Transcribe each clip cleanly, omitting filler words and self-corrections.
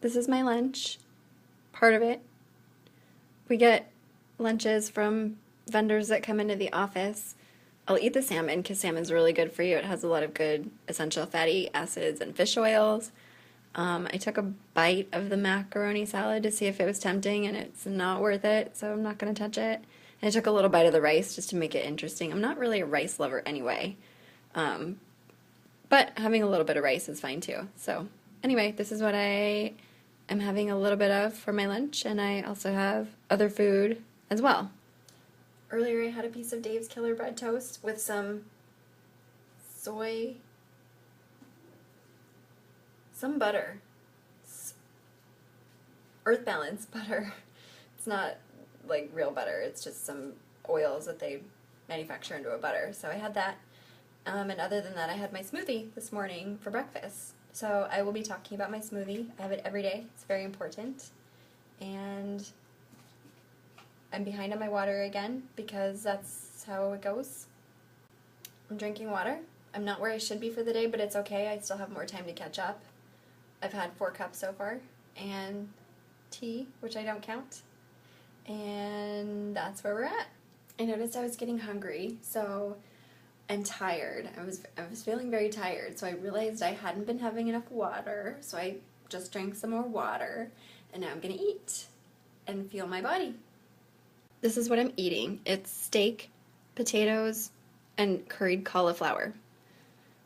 This is my lunch, part of it. We get lunches from vendors that come into the office. I'll eat the salmon because salmon's really good for you. It has a lot of good essential fatty acids and fish oils. I took a bite of the macaroni salad to see if it was tempting, and it's not worth it, so I'm not going to touch it. And I took a little bite of the rice just to make it interesting. I'm not really a rice lover anyway, but having a little bit of rice is fine too. So anyway, this is what I am having a little bit of for my lunch, and I also have other food as well. Earlier I had a piece of Dave's Killer Bread toast with some butter. Earth Balance butter. It's not like real butter, it's just some oils that they manufacture into a butter. So I had that. And other than that, I had my smoothie this morning for breakfast. So I will be talking about my smoothie. I have it every day. It's very important. And I'm behind on my water again because that's how it goes. I'm drinking water. I'm not where I should be for the day, but it's okay. I still have more time to catch up. I've had 4 cups so far, and tea, which I don't count. And that's where we're at. I noticed I was getting hungry, and tired. I was feeling very tired, so I realized I hadn't been having enough water, so I just drank some more water, and now I'm gonna eat and feel my body. This is what I'm eating. It's steak, potatoes, and curried cauliflower.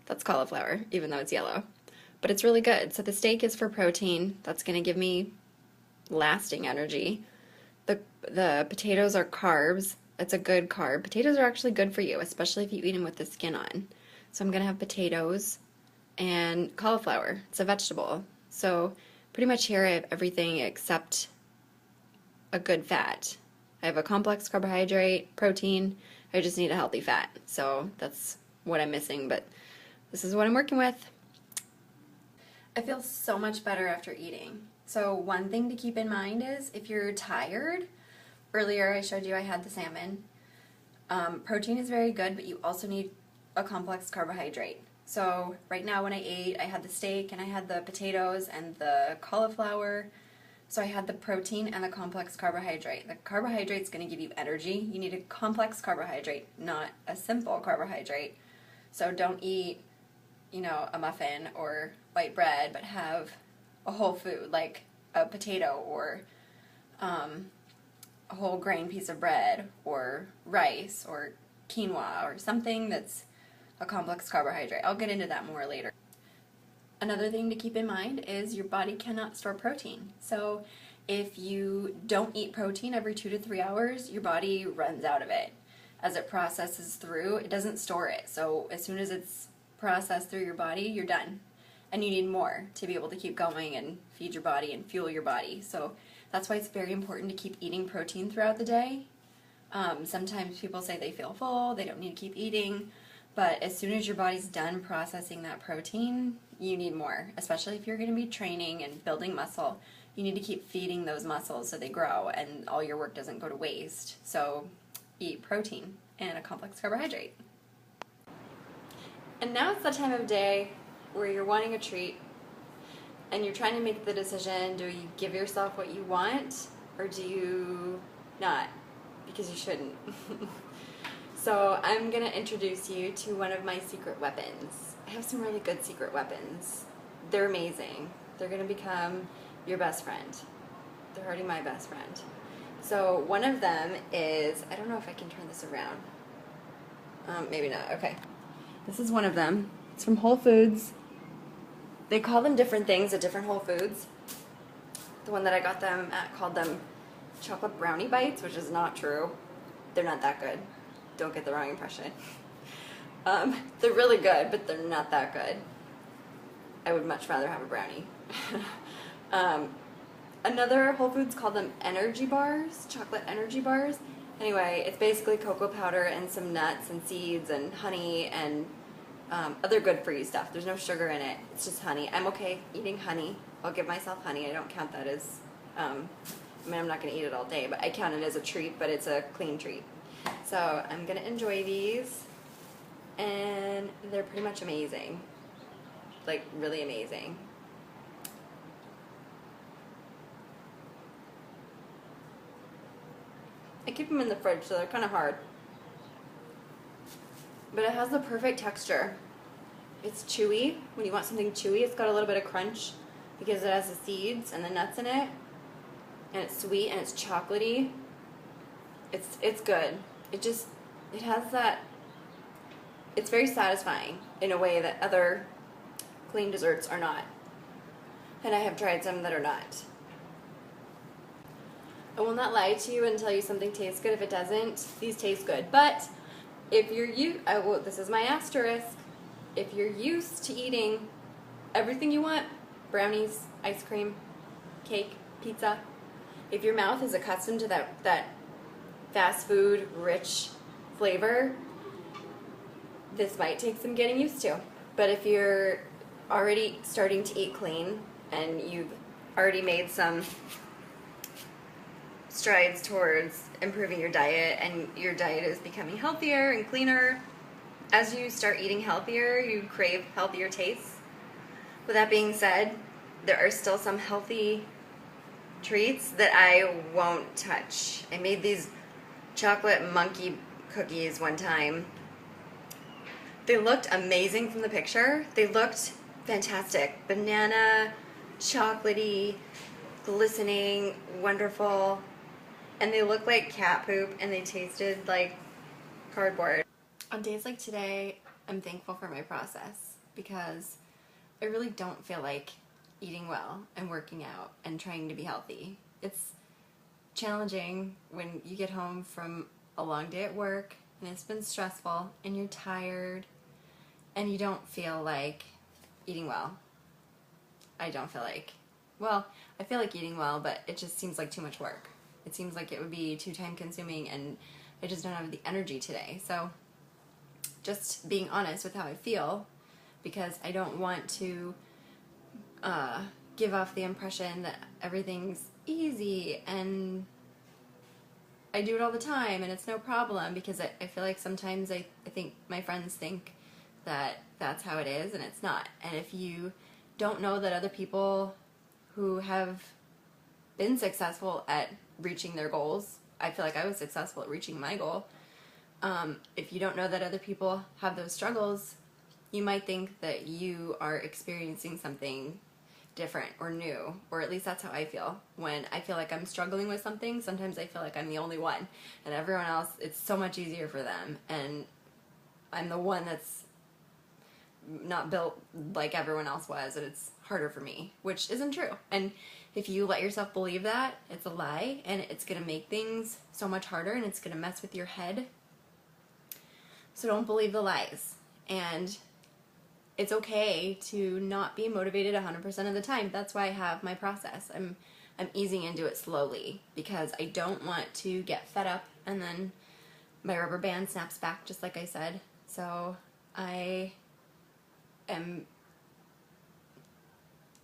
That's cauliflower, even though it's yellow. But it's really good. So the steak is for protein. That's gonna give me lasting energy. The potatoes are carbs. It's a good carb. Potatoes are actually good for you, especially if you eat them with the skin on. So I'm going to have potatoes and cauliflower. It's a vegetable. So pretty much here I have everything except a good fat. I have a complex carbohydrate, protein. I just need a healthy fat. So that's what I'm missing, but this is what I'm working with. I feel so much better after eating. So one thing to keep in mind is if you're tired, earlier I showed you I had the salmon. Protein is very good, but you also need a complex carbohydrate. So right now when I ate, I had the steak and I had the potatoes and the cauliflower. So I had the protein and the complex carbohydrate. The carbohydrate's going to give you energy. You need a complex carbohydrate, not a simple carbohydrate. So don't eat, a muffin or white bread, but have a whole food like a potato or a whole grain piece of bread or rice or quinoa or something that's a complex carbohydrate. I'll get into that more later. Another thing to keep in mind is your body cannot store protein. So if you don't eat protein every 2 to 3 hours, your body runs out of it. As it processes through, it doesn't store it. So as soon as it's processed through your body, you're done. And you need more to be able to keep going and feed your body and fuel your body. So that's why it's very important to keep eating protein throughout the day. Sometimes people say they feel full, they don't need to keep eating, but as soon as your body's done processing that protein, you need more, especially if you're going to be training and building muscle. You need to keep feeding those muscles so they grow and all your work doesn't go to waste. So eat protein and a complex carbohydrate. And now it's the time of day where you're wanting a treat and you're trying to make the decision, do you give yourself what you want or do you not? Because you shouldn't. So I'm going to introduce you to one of my secret weapons. I have some really good secret weapons. They're amazing. They're going to become your best friend. They're already my best friend. So one of them is, I don't know if I can turn this around. Maybe not. Okay. This is one of them. It's from Whole Foods. They call them different things at different Whole Foods. The one that I got them at called them chocolate brownie bites, which is not true. They're not that good. Don't get the wrong impression. They're really good, but they're not that good. I would much rather have a brownie. Another Whole Foods called them energy bars, chocolate energy bars. Anyway, it's basically cocoa powder and some nuts and seeds and honey and other good for you stuff. There's no sugar in it. It's just honey. I'm okay eating honey. I'll give myself honey. I don't count that as, I'm not going to eat it all day, but I count it as a treat, but it's a clean treat. So I'm going to enjoy these, and they're pretty much amazing. Like, really amazing. keep them in the fridge, so they're kind of hard. But it has the perfect texture. It's chewy. When you want something chewy, it's got a little bit of crunch because it has the seeds and the nuts in it. And it's sweet and it's chocolatey. It's good. It has that, it's very satisfying in a way that other clean desserts are not. And I have tried some that are not. I will not lie to you and tell you something tastes good if it doesn't. These taste good. But if you're this is my asterisk. If you're used to eating everything you want, brownies, ice cream, cake, pizza, if your mouth is accustomed to that fast food rich flavor, this might take some getting used to. But if you're already starting to eat clean and you've already made some strides towards improving your diet and your diet is becoming healthier and cleaner, as you start eating healthier, you crave healthier tastes. With that being said, there are still some healthy treats that I won't touch. I made these chocolate monkey cookies one time. They looked amazing from the picture. They looked fantastic. Banana, chocolatey, glistening, wonderful. And they looked like cat poop and they tasted like cardboard. On days like today, I'm thankful for my process because I really don't feel like eating well and working out and trying to be healthy. It's challenging when you get home from a long day at work and it's been stressful and you're tired and you don't feel like eating well. I don't feel like, well, I feel like eating well, but it just seems like too much work. It seems like it would be too time consuming and I just don't have the energy today. So just being honest with how I feel, because I don't want to give off the impression that everything's easy and I do it all the time and it's no problem, because I feel like sometimes I think my friends think that that's how it is and it's not. And if you don't know that other people who have been successful at reaching their goals, I feel like I was successful at reaching my goal. If you don't know that other people have those struggles, you might think that you are experiencing something different or new, or at least that's how I feel. When I feel like I'm struggling with something, sometimes I feel like I'm the only one, and everyone else, it's so much easier for them, and I'm the one that's not built like everyone else was, and it's harder for me, which isn't true. And if you let yourself believe that, it's a lie, and it's going to make things so much harder, and it's going to mess with your head. So don't believe the lies. And it's okay to not be motivated 100% of the time. That's why I have my process. I'm easing into it slowly because I don't want to get fed up and then my rubber band snaps back, just like I said. So I am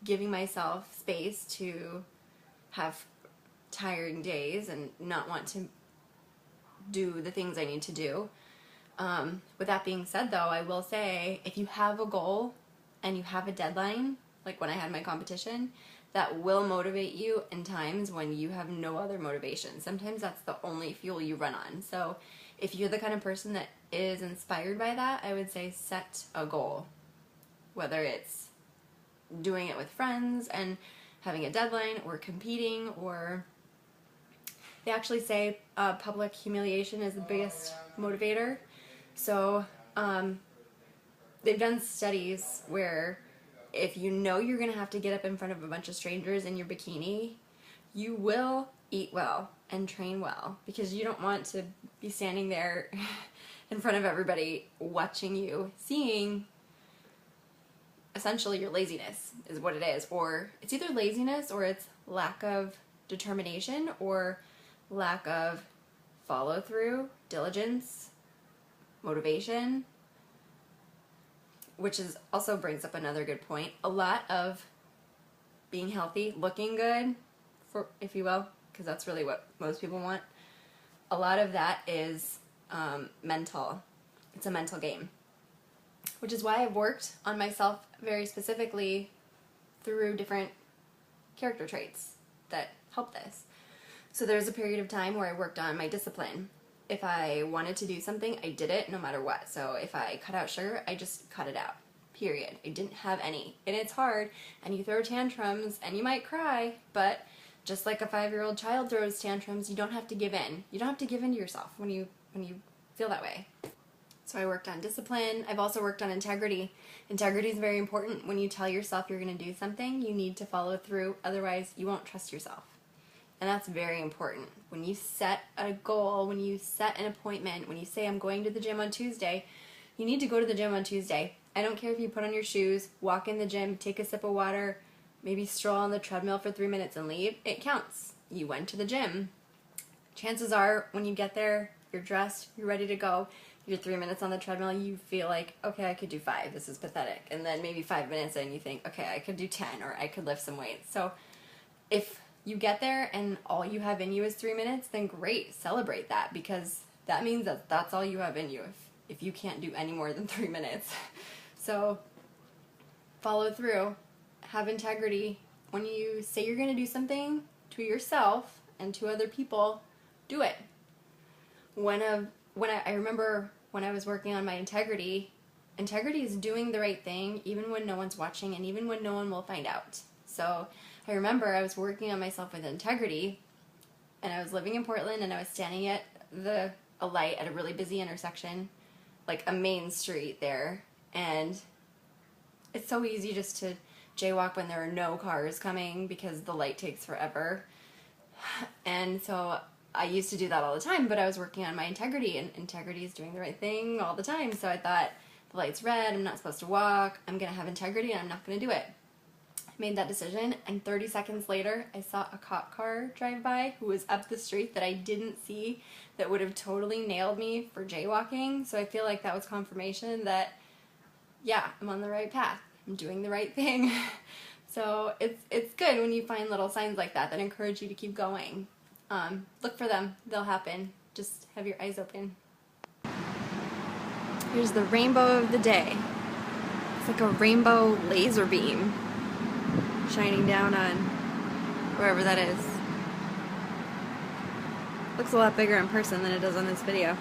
giving myself space to have tiring days and not want to do the things I need to do. With that being said, though, I will say, if you have a goal and you have a deadline, like when I had my competition, that will motivate you in times when you have no other motivation. Sometimes that's the only fuel you run on. So if you're the kind of person that is inspired by that, I would say set a goal. Whether it's doing it with friends and having a deadline, or competing, or they actually say public humiliation is the biggest motivator. So they've done studies where if you know you're going to have to get up in front of a bunch of strangers in your bikini, you will eat well and train well, because you don't want to be standing there in front of everybody watching you, seeing essentially your laziness is what it is. Or it's either laziness or it's lack of determination or lack of follow through, diligence, motivation, which is also brings up another good point. A lot of being healthy, looking good, for, if you will, because that's really what most people want, a lot of that is mental. It's a mental game, which is why I've worked on myself very specifically through different character traits that help this. So there's a period of time where I worked on my discipline. If I wanted to do something, I did it no matter what. So if I cut out sugar, I just cut it out. Period. I didn't have any. And it's hard, and you throw tantrums, and you might cry, but just like a 5-year-old child throws tantrums, you don't have to give in. You don't have to give in to yourself when you feel that way. So I worked on discipline. I've also worked on integrity. Integrity is very important. When you tell yourself you're going to do something, you need to follow through. Otherwise, you won't trust yourself. And that's very important. When you set a goal, when you set an appointment, when you say, I'm going to the gym on Tuesday, you need to go to the gym on Tuesday. I don't care if you put on your shoes, walk in the gym, take a sip of water, maybe stroll on the treadmill for 3 minutes and leave. It counts. You went to the gym. Chances are, when you get there, you're dressed, you're ready to go, you're 3 minutes on the treadmill, you feel like, okay, I could do 5, this is pathetic. And then maybe 5 minutes in, you think, okay, I could do 10, or I could lift some weights. So if you get there and all you have in you is 3 minutes, then great, celebrate that, because that means that that's all you have in you if you can't do any more than 3 minutes. So follow through, have integrity. When you say you're going to do something to yourself and to other people, do it. I remember when I was working on my integrity is doing the right thing even when no one's watching and even when no one will find out. So I remember I was working on myself with integrity, and I was living in Portland, and I was standing at a light at a really busy intersection, like a main street there, and it's so easy just to jaywalk when there are no cars coming because the light takes forever. And so I used to do that all the time, but I was working on my integrity, and integrity is doing the right thing all the time. So I thought, the light's red, I'm not supposed to walk, I'm going to have integrity, and I'm not going to do it. I made that decision, and 30 seconds later, I saw a cop car drive by who was up the street that I didn't see, that would have totally nailed me for jaywalking. So I feel like that was confirmation that, yeah, I'm on the right path. I'm doing the right thing. So it's good when you find little signs like that encourage you to keep going. Look for them. They'll happen. Just have your eyes open. Here's the rainbow of the day. It's like a rainbow laser beam shining down on wherever that is. Looks a lot bigger in person than it does on this video.